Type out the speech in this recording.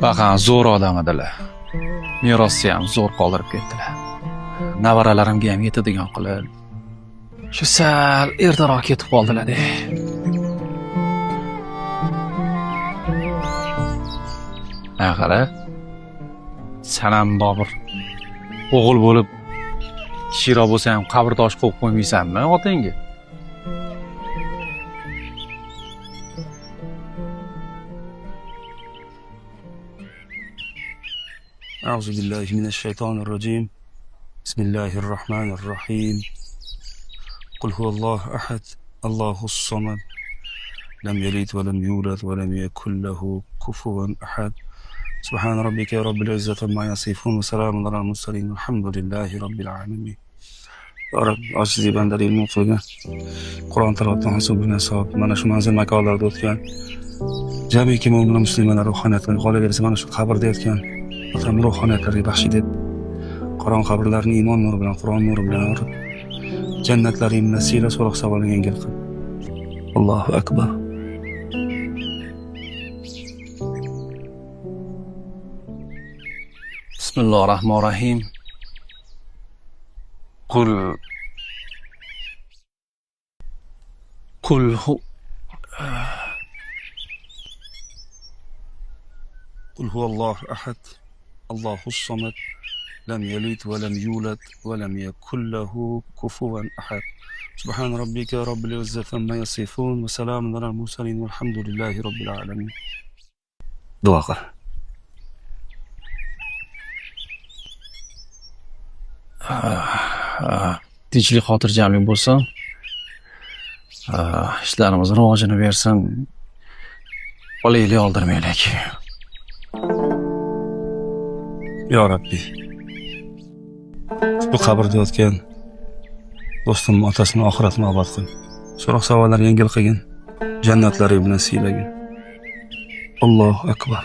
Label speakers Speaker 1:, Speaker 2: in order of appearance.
Speaker 1: Baqan zo'r odam edilar. Merosni ham zo'r qoldirib ketdilar. Navaralarimga ham yetadigan qilib. Shu sal ertaroq ketib qoldilar-da. Qara. Sen ham Bobur o'g'il bo'lib kichikroq bo'lsa ham qabr tosh qo'yib qo'ymaysanmi otangga?
Speaker 2: أعوذ بالله من الشيطان الرجيم بسم الله الرحمن الرحيم قل هو الله أحد الله الصمد لم يلد ولم يولد ولم يكن له كفوا أحد سبحان ربك رب العزة عما يصفون وسلام على المرسلين والحمد لله رب العالمين. Ya Rabbi, aziz bandalaring o'qigan Qur'on tilovatdan hasil bo'lgan savob mana shu manzil makonlarda o'tgan jamiki mo'min musulmonlar ruhoniyatini qolaversa mana shu qabrda yotgan otam ruhoniyatlarga baxshid et. Qur'on qabrlarini iymon nuri bilan, Qur'on nuri bilan yorib, jannatlaring nasila so'roq savolini yengil qil. Allohu akbar.
Speaker 1: Bismillahirrahmanirrahim. قل
Speaker 2: هو الله أحد الله الصمد لم يلد ولم يولد ولم يكن له كفوا أحد سبحان ربك رب العزة عما يصفون وسلام على المرسلين والحمد لله رب العالمين. دعاء
Speaker 1: tinchlik xotirjamlik bo'lsin. Ishlarimiz rivojini bersin. Qo'laylik oldirmaylik.
Speaker 2: Ya Rabbi, bu qabrda yotgan do'stim otasini oxiratini obod qil. So'roq savollar yengil qilgin. Jannatlari bilan siylagin. Allohu akbar.